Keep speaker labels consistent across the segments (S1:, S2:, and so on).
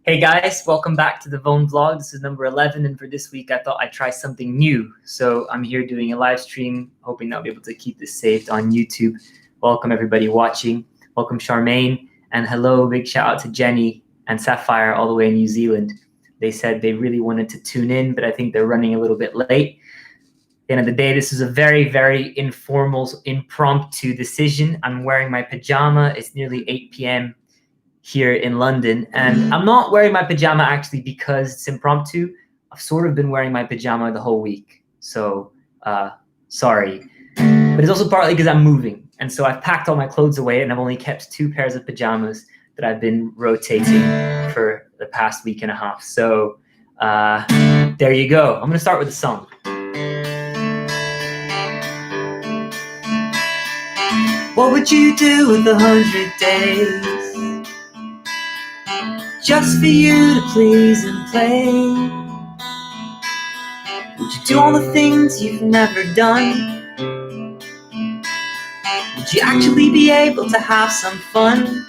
S1: Hey guys, welcome back to the Vone vlog. This is number 11, and for this week I thought I'd try something new. So I'm here doing a live stream, hoping that I'll be able to keep this saved on YouTube. Welcome everybody watching. Welcome Charmaine, and hello, big shout out to Jenny and Sapphire all the way in New Zealand. They said they really wanted to tune in, but I think they're running a little bit late. At the end of the day, this is a very, very informal, impromptu decision. I'm wearing my pajama. It's nearly 8 p.m. here in London, and I'm not wearing my pajama actually because it's impromptu. I've sort of been wearing my pajama the whole week, so sorry. But it's also partly because I'm moving, and so I've packed all my clothes away, and I've only kept 2 pairs of pajamas that I've been rotating for the past week and a half. So there you go. I'm gonna start with a song. What would you do with 100 days? Just for you to please and play? Would you do all the things you've never done? Would you actually be able to have some fun?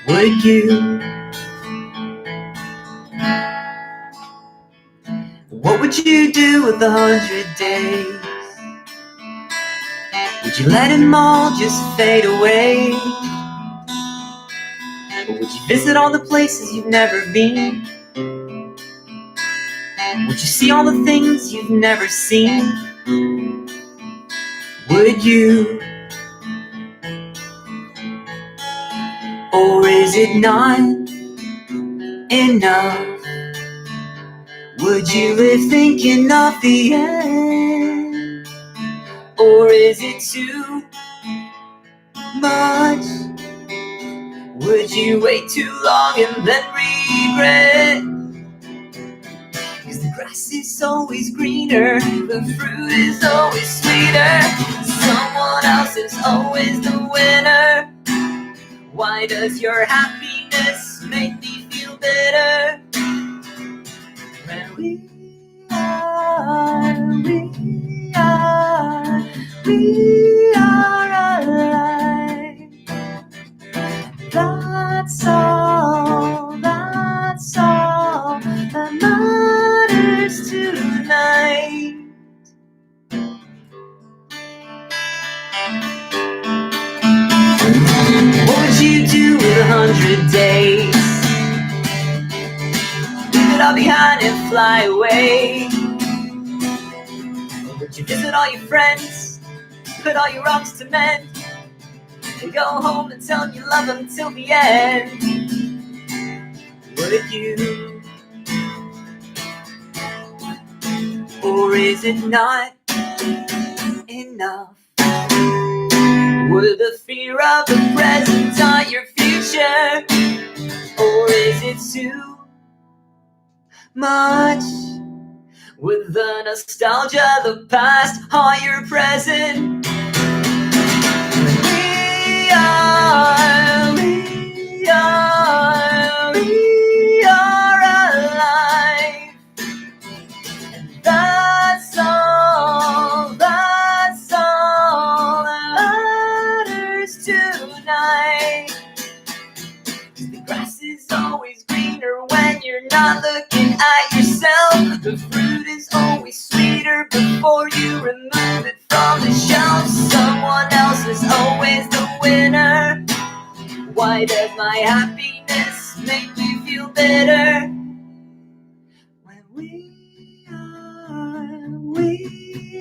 S1: Would you? What would you do with 100 days? Would you let them all just fade away? Or would you visit all the places you've never been? Would you see all the things you've never seen? Would you? Or is it not enough? Would you live thinking of the end? Or is it too much? Would you wait too long and then regret? Cause the grass is always greener, the fruit is always sweeter, someone else is always the winner. Why does your happiness make me feel better? When we are alive. That's all that matters tonight. What would you do with 100 days? Leave it all behind and fly away? Or would you visit all your friends, put all your wrongs to mend, and go home and tell them you love them till the end? Would you? Or is it not enough? Would the fear of the present haunt your future? Or is it too much? Would the nostalgia of the past haunt your present? We are alive. And that's all that matters tonight. The grass is always greener when you're not looking at yourself. The fruit is always sweeter before you remove it from the shelf. Someone else is always the winner. Why does my happiness make me feel better? When we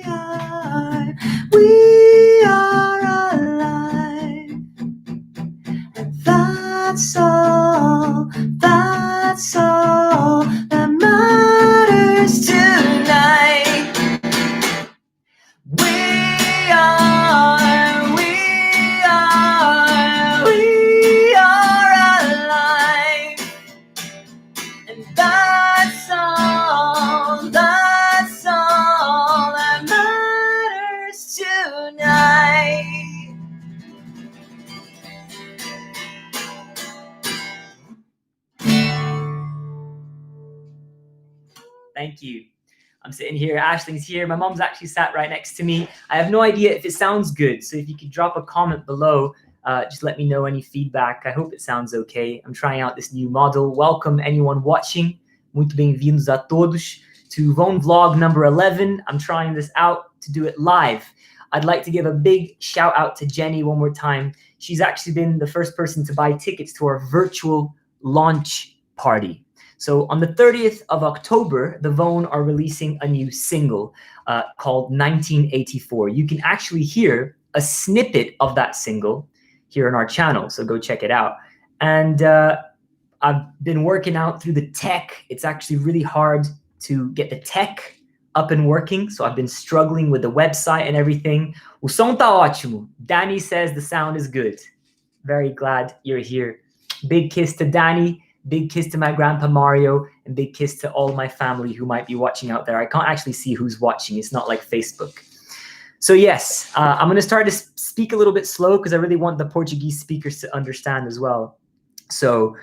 S1: are alive. And that's all that matters tonight. We are alive. And that's all that matters tonight. Thank you. I'm sitting here, Ashling's here. My mom's actually sat right next to me. I have no idea if it sounds good, so if you could drop a comment below Just let me know any feedback. I hope it sounds okay. I'm trying out this new model. Welcome anyone watching. Muito bem-vindos a todos to Vone Vlog number 11. I'm trying this out to do it live. I'd like to give a big shout out to Jenny one more time. She's actually been the first person to buy tickets to our virtual launch party. So on the 30th of October, the Vone are releasing a new single called 1984. You can actually hear a snippet of that single here on our channel, so go check it out. And I've been working out through the tech. It's actually really hard to get the tech up and working, so I've been struggling with the website and everything. O som tá ótimo. Danny says the sound is good. Very glad you're here. Big kiss to Danny, big kiss to my grandpa Mario, and big kiss to all my family who might be watching out there. I can't actually see who's watching. It's not like Facebook. So yes, I'm gonna start to speak a little bit slow because I really want the Portuguese speakers to understand as well. So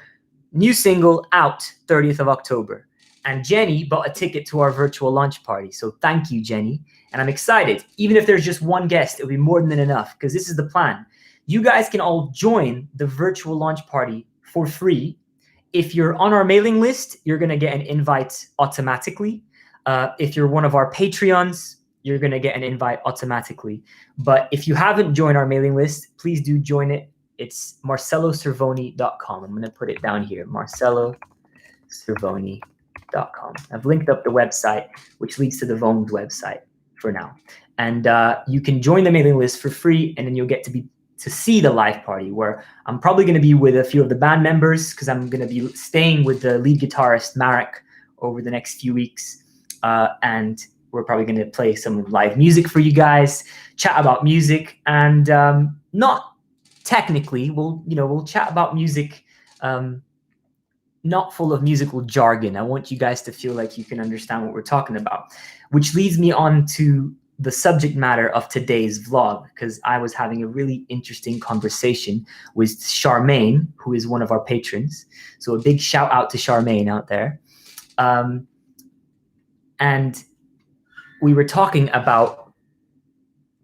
S1: new single out 30th of October. And Jenny bought a ticket to our virtual launch party. So thank you, Jenny. And I'm excited. Even if there's just one guest, it'll be more than enough because this is the plan. You guys can all join the virtual launch party for free. If you're on our mailing list, you're going to get an invite automatically. If you're one of our Patreons, you're going to get an invite automatically. But if you haven't joined our mailing list, please do join it. It's marceloservoni.com. I'm going to put it down here, marceloservoni.com. I've linked up the website, which leads to the Vone's website for now. And you can join the mailing list for free, and then you'll get to see the live party where I'm probably going to be with a few of the band members because I'm going to be staying with the lead guitarist, Marek, over the next few weeks. And we're probably going to play some live music for you guys, chat about music, and not technically, we'll chat about music, not full of musical jargon. I want you guys to feel like you can understand what we're talking about, which leads me on to the subject matter of today's vlog, because I was having a really interesting conversation with Charmaine, who is one of our patrons. So a big shout out to Charmaine out there. And we were talking about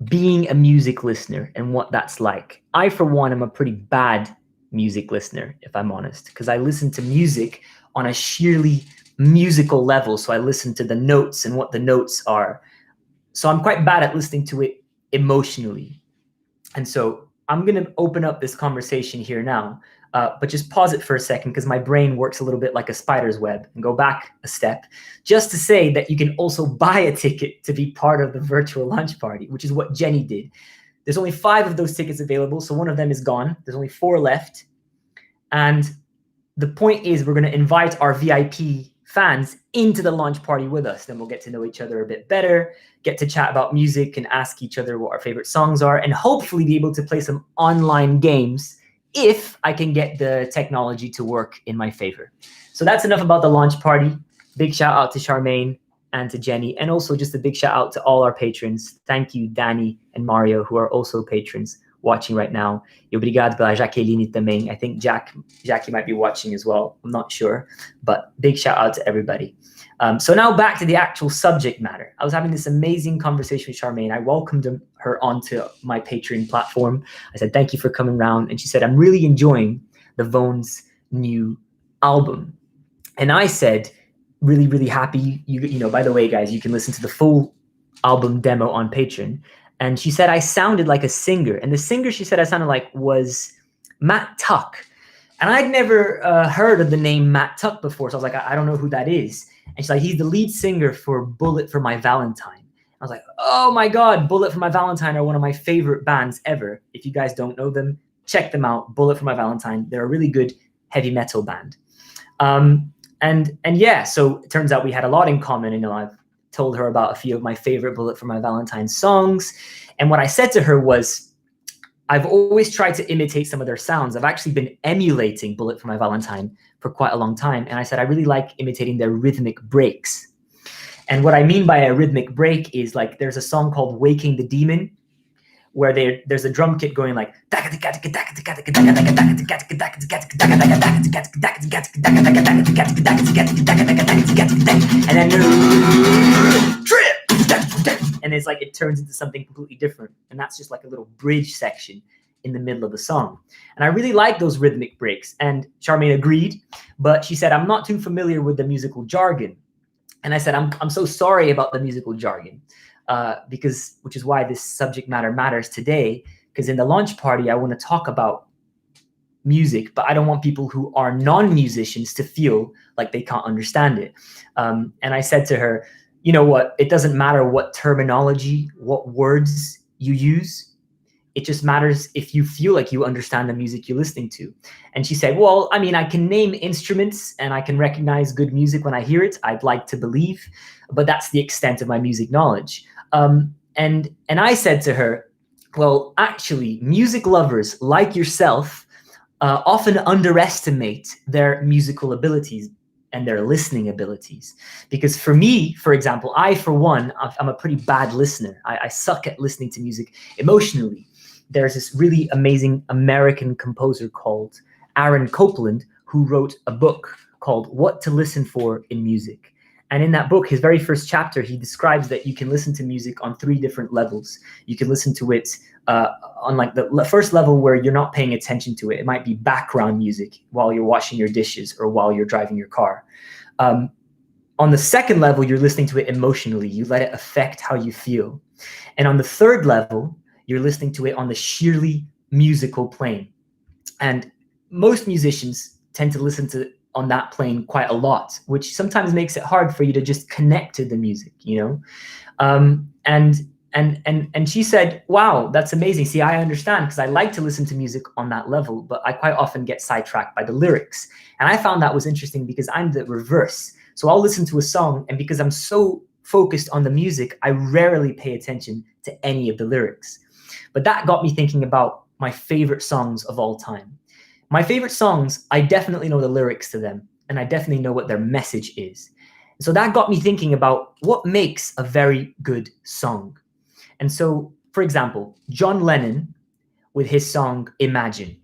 S1: being a music listener and what that's like. I, for one, am a pretty bad music listener, if I'm honest, because I listen to music on a sheerly musical level. So I listen to the notes and what the notes are. So I'm quite bad at listening to it emotionally. And so I'm going to open up this conversation here now, but just pause it for a second because my brain works a little bit like a spider's web, and go back a step just to say that you can also buy a ticket to be part of the virtual launch party, which is what Jenny did. There's only 5 of those tickets available, so one of them is gone. There's only 4 left. And the point is we're going to invite our VIP fans into the launch party with us. Then we'll get to know each other a bit better, get to chat about music and ask each other what our favorite songs are, and hopefully be able to play some online games if I can get the technology to work in my favor. So that's enough about the launch party. Big shout out to Charmaine and to Jenny, and also just a big shout out to all our patrons. Thank you, Danny and Mario, who are also patrons watching right now. E obrigado pela Jaqueline também. I think Jackie might be watching as well. I'm not sure, but big shout out to everybody. So now back to the actual subject matter. I was having this amazing conversation with Charmaine. I welcomed her onto my Patreon platform. I said, thank you for coming around. And she said, I'm really enjoying the Vone's new album. And I said, really, really happy. You know, by the way, guys, you can listen to the full album demo on Patreon. And she said I sounded like a singer. And the singer she said I sounded like was Matt Tuck. And I'd never heard of the name Matt Tuck before. So I was like, I don't know who that is. And she's like, he's the lead singer for Bullet for My Valentine. I was like, oh my God, Bullet for My Valentine are one of my favorite bands ever. If you guys don't know them, check them out. Bullet for My Valentine. They're a really good heavy metal band. And yeah, so it turns out we had a lot in common. You know, I've told her about a few of my favorite Bullet for My Valentine songs. And what I said to her was, I've always tried to imitate some of their sounds. I've actually been emulating Bullet for My Valentine for quite a long time. And I said, I really like imitating their rhythmic breaks. And what I mean by a rhythmic break is like, there's a song called Waking the Demon, where there's a drum kit going like, and then trip, and it's like it turns into something completely different, and that's just like a little bridge section in the middle of the song. And I really like those rhythmic breaks. And Charmaine agreed, but she said, I'm not too familiar with the musical jargon. And I said, I'm so sorry about the musical jargon, which is why this subject matter matters today, because in the launch party, I want to talk about music, but I don't want people who are non-musicians to feel like they can't understand it. And I said to her, you know what, it doesn't matter what terminology, what words you use. It just matters if you feel like you understand the music you're listening to. And she said, well, I mean, I can name instruments and I can recognize good music when I hear it. I'd like to believe, but that's the extent of my music knowledge. And I said to her, well, actually, music lovers like yourself often underestimate their musical abilities and their listening abilities. Because for me, for example, for one, I'm a pretty bad listener. I suck at listening to music emotionally. There's this really amazing American composer called Aaron Copland who wrote a book called What to Listen For in Music. And in that book, his very first chapter, he describes that you can listen to music on 3 different levels. You can listen to it on like the first level where you're not paying attention to it. It might be background music while you're washing your dishes or while you're driving your car. On the second level, you're listening to it emotionally. You let it affect how you feel. And on the third level, you're listening to it on the sheerly musical plane. And most musicians tend to listen to on that plane quite a lot, which sometimes makes it hard for you to just connect to the music, you know? And she said, wow, that's amazing. See, I understand because I like to listen to music on that level, but I quite often get sidetracked by the lyrics. And I found that was interesting because I'm the reverse. So I'll listen to a song, and because I'm so focused on the music, I rarely pay attention to any of the lyrics. But that got me thinking about my favorite songs of all time. My favorite songs, I definitely know the lyrics to them, and I definitely know what their message is. So that got me thinking about what makes a very good song. And so, for example, John Lennon with his song Imagine.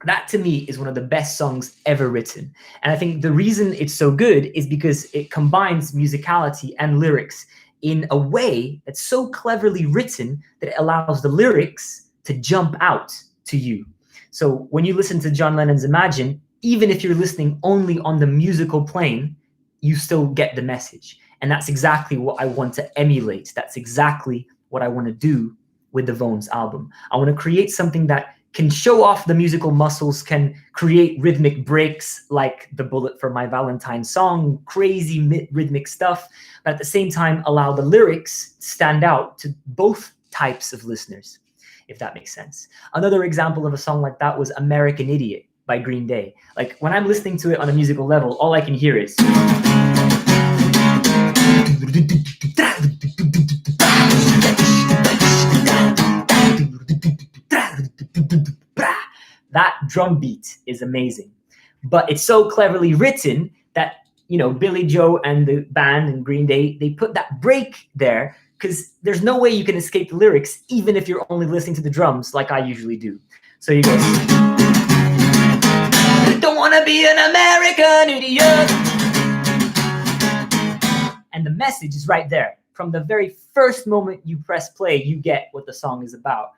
S1: That to me is one of the best songs ever written. And I think the reason it's so good is because it combines musicality and lyrics in a way that's so cleverly written that it allows the lyrics to jump out to you. So when you listen to John Lennon's Imagine, even if you're listening only on the musical plane, you still get the message. And that's exactly what I want to emulate. That's exactly what I want to do with the Vone's album. I want to create something that can show off the musical muscles, can create rhythmic breaks like the Bullet for My Valentine song, crazy rhythmic stuff, but at the same time allow the lyrics to stand out to both types of listeners, if that makes sense. Another example of a song like that was American Idiot by Green Day. Like when I'm listening to it on a musical level, all I can hear is that drum beat is amazing. But it's so cleverly written that, you know, Billy Joe and the band and Green Day, they put that break there because there's no way you can escape the lyrics, even if you're only listening to the drums like I usually do. So you go, don't want to be an American idiot. And the message is right there. From the very first moment you press play, you get what the song is about.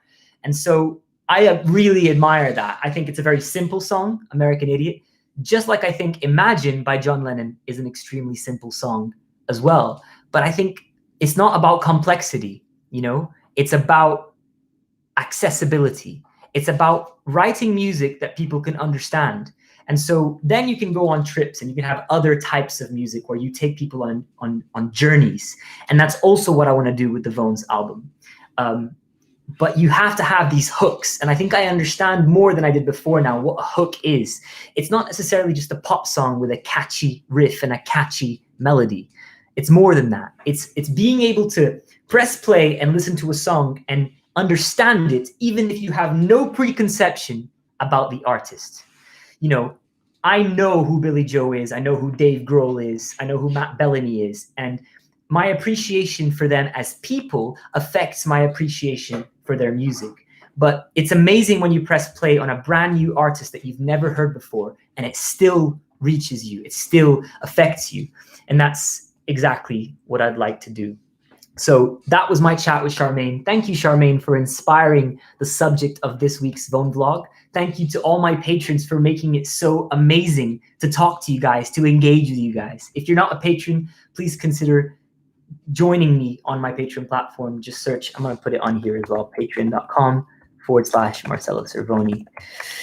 S1: And so I really admire that. I think it's a very simple song, American Idiot, just like I think Imagine by John Lennon is an extremely simple song as well. But I think it's not about complexity, you know? It's about accessibility. It's about writing music that people can understand. And so then you can go on trips and you can have other types of music where you take people on journeys. And that's also what I want to do with the Vone's album. But you have to have these hooks. And I think I understand more than I did before now what a hook is. It's not necessarily just a pop song with a catchy riff and a catchy melody. It's more than that. It's being able to press play and listen to a song and understand it, even if you have no preconception about the artist. You know, I know who Billy Joe is. I know who Dave Grohl is. I know who Matt Bellamy is. And my appreciation for them as people affects my appreciation for their music. But it's amazing when you press play on a brand new artist that you've never heard before, and it still reaches you. It still affects you. And that's exactly what I'd like to do So that was my chat with Charmaine. Thank you, Charmaine, for inspiring the subject of this week's Vone vlog. Thank you to all my patrons for making it so amazing to talk to you guys, to engage with you guys. If you're not a patron, please consider joining me on my Patreon platform. Just search, I'm going to put it on here as well, patreon.com/Marcelo Cervoni.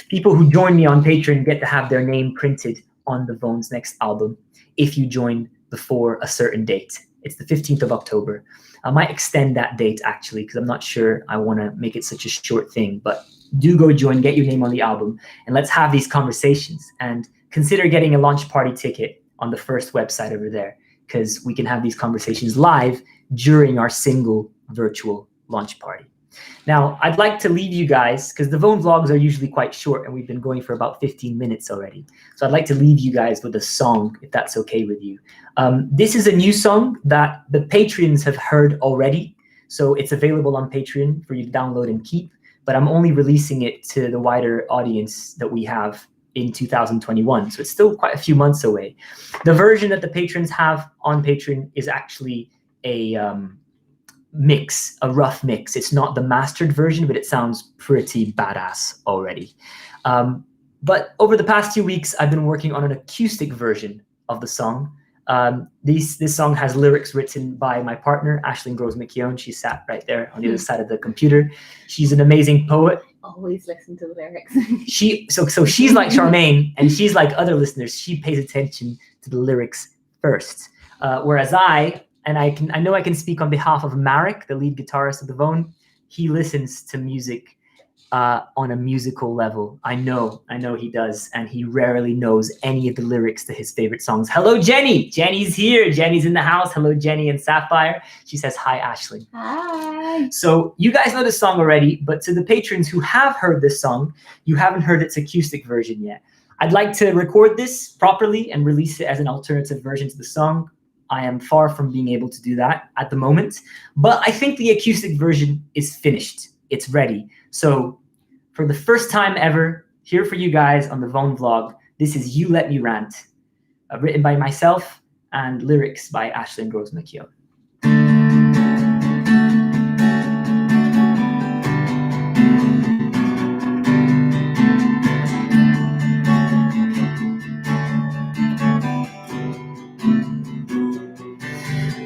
S1: People who join me on Patreon get to have their name printed on the Vone's next album if you join before a certain date. It's the 15th of October. I might extend that date actually, because I'm not sure I want to make it such a short thing, but do go join, get your name on the album, and let's have these conversations. And consider getting a launch party ticket on the first website over there, because we can have these conversations live during our single virtual launch party. Now, I'd like to leave you guys, because the Vone vlogs are usually quite short and we've been going for about 15 minutes already. So I'd like to leave you guys with a song, if that's okay with you. This is a new song that the patrons have heard already. So it's available on Patreon for you to download and keep, but I'm only releasing it to the wider audience that we have in 2021. So it's still quite a few months away. The version that the patrons have on Patreon is actually a mix, a rough mix. It's not the mastered version, but it sounds pretty badass already. But over the past 2 weeks, I've been working on an acoustic version of the song. This song has lyrics written by my partner, Aisling Groves McKeown. She sat right there on the other side of the computer. She's an amazing poet.
S2: Always listen to the lyrics.
S1: So she's like Charmaine, and she's like other listeners. She pays attention to the lyrics first. Whereas I know I can speak on behalf of Marek, the lead guitarist of the Vone. He listens to music on a musical level. I know he does, and he rarely knows any of the lyrics to his favorite songs. Hello, Jenny. Jenny's here. Jenny's in the house. Hello, Jenny and Sapphire. She says hi, Aisling.
S2: Hi.
S1: So you guys know this song already, but to the patrons who have heard this song, you haven't heard its acoustic version yet. I'd like to record this properly and release it as an alternative version to the song. I am far from being able to do that at the moment, but I think the acoustic version is finished. It's ready. So for the first time ever, here for you guys on the Vone vlog, this is You Let Me Rant, written by myself and lyrics by Aisling Groves McKeown.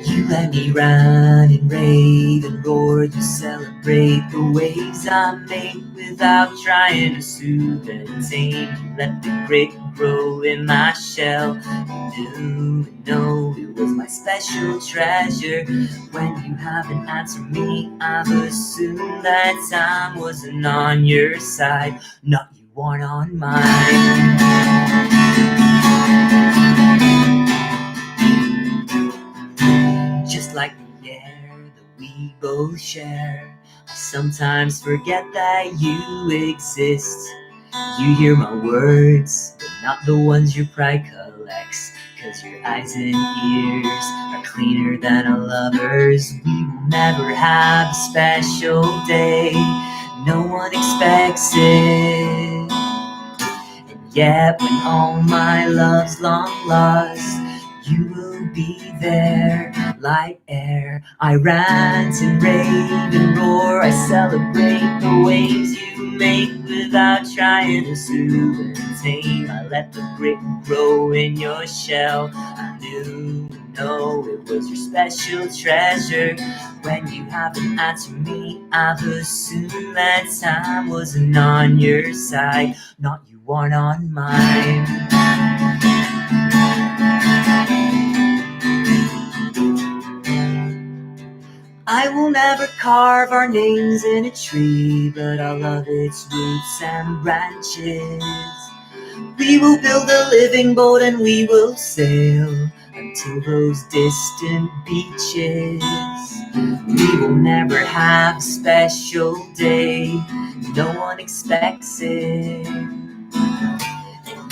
S1: You let me rant and rave and roar. You celebrate the waves I make without trying to soothe and tame. You let the grit grow in my shell. You knew and know it was my special treasure. When you haven't answered me, I've assumed that time wasn't on your side. Not you weren't on mine. Just like the air that we both share, I sometimes forget that you exist. You hear my words, but not the ones your pride collects. 'Cause your eyes and ears are cleaner than a lover's. We will never have a special day. No one expects it. And yet when all my love's long lost, you will be there like air. I rant and rave and roar. I celebrate the waves you make without trying to soothe and tame. I let the grit grow in your shell. I knew and know it was your special treasure. When you haven't answered me, I've assumed that time wasn't on your side. Not you weren't on mine. I will never carve our names in a tree, but I'll love its roots and branches. We will build a living boat and we will sail until those distant beaches. We will never have a special day. No one expects it. And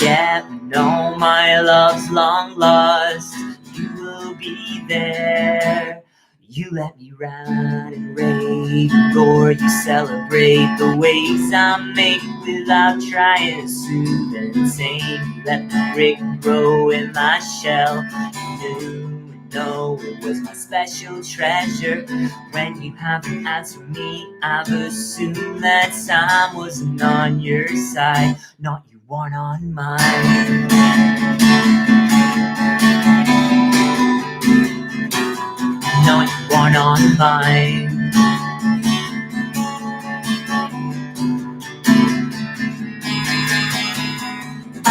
S1: yet when all my love's long lost, you will be there. You let me rant and rave and roar. You celebrate the waves I make without trying to soothe and tame. You let the grit grow in my shell. You knew and know it was my special treasure. When you haven't answered me, I've assumed that time wasn't on your side, not you weren't on mine. No, you weren't on mine.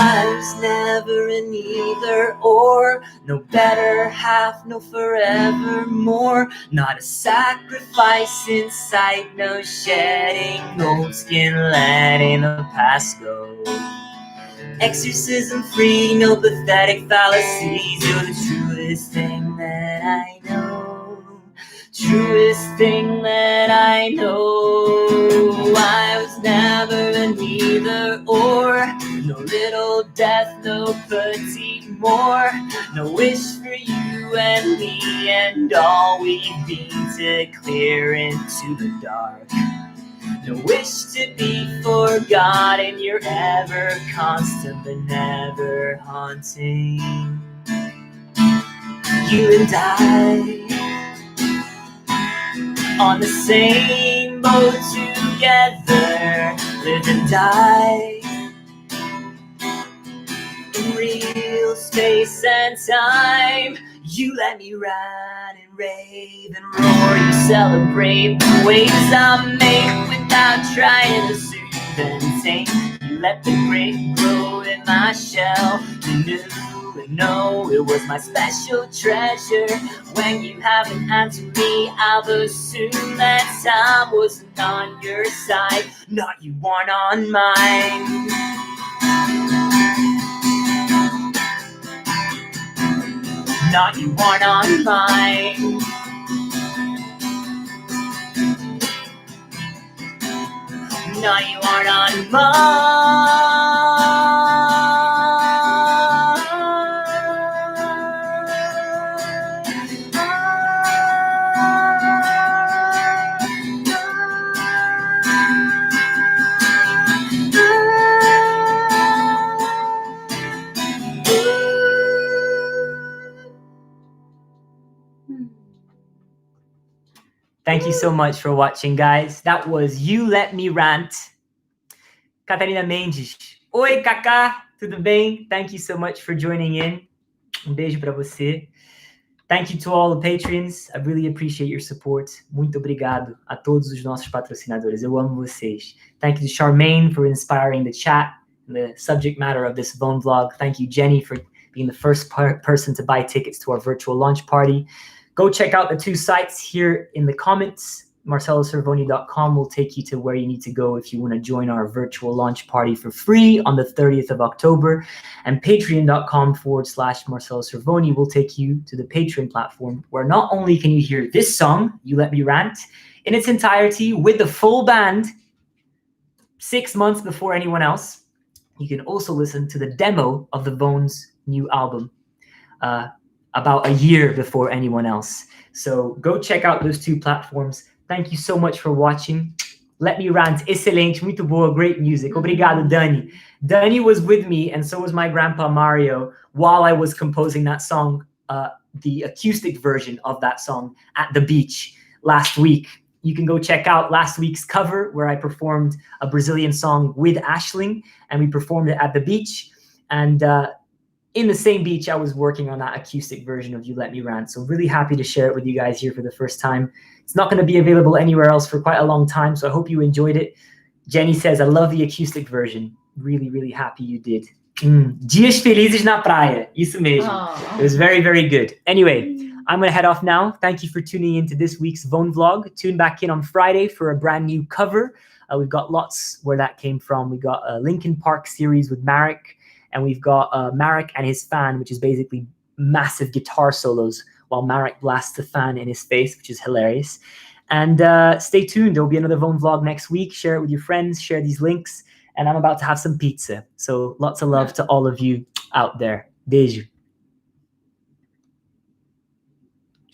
S1: I was never an either or, no better half, no forevermore. Not a sacrifice in sight, no shedding old skin, letting the past go. Exorcism free, no pathetic fallacies. You're the truest thing that I know. Truest thing that I know. I was never an either or. No little death, no petite more. No wish for you and me and all we've been to clear into the dark. No wish to be forgotten, you're ever constant but never haunting. You and I on the same boat together, live and die in real space and time. You let me ride and rave and roar. You celebrate the ways I make without trying to soothe and tame. You let the grape grow in my shell. You knew and know it was my special treasure. When you haven't answered me, I've assumed that time wasn't on your side, not you weren't on mine. Not you weren't on mine. Not you weren't on mine. Thank you so much for watching, guys. That was You Let Me Rant. Catarina Mendes. Oi, Kaká. Tudo bem? Thank you so much for joining in. Beijo pra você. Thank you to all the patrons. I really appreciate your support. Muito obrigado a todos os nossos patrocinadores. Eu amo vocês. Thank you to Charmaine for inspiring the chat and the subject matter of this Vone vlog. Thank you, Jenny, for being the first person to buy tickets to our virtual launch party. Go check out the two sites here in the comments. MarceloServoni.com will take you to where you need to go if you want to join our virtual launch party for free on the 30th of October. And patreon.com/MarceloServoni will take you to the Patreon platform, where not only can you hear this song, You Let Me Rant, in its entirety with the full band 6 months before anyone else, you can also listen to the demo of the Vone's new album about a year before anyone else. So go check out those two platforms. Thank you so much for watching. Let Me Rant, excelente, muito boa, great music. Obrigado, Dani. Dani was with me, and so was my grandpa Mario, while I was composing that song, the acoustic version of that song at the beach last week. You can go check out last week's cover, where I performed a Brazilian song with Ashling, and we performed it at the beach. And in the same beach, I was working on that acoustic version of You Let Me Rant. So really happy to share it with you guys here for the first time. It's not going to be available anywhere else for quite a long time, so I hope you enjoyed it. Jenny says, I love the acoustic version. Really, really happy you did. Dias felizes na praia. Isso mesmo. It was very, very good. Anyway, I'm going to head off now. Thank you for tuning into this week's Vone vlog. Tune back in on Friday for a brand new cover. We've got lots where that came from. We got a Linkin Park series with Marek. And we've got Marek and his fan, which is basically massive guitar solos while Marek blasts the fan in his face, which is hilarious. And stay tuned. There'll be another Vone vlog next week. Share it with your friends. Share these links. And I'm about to have some pizza. So lots of love to all of you out there. Beijo.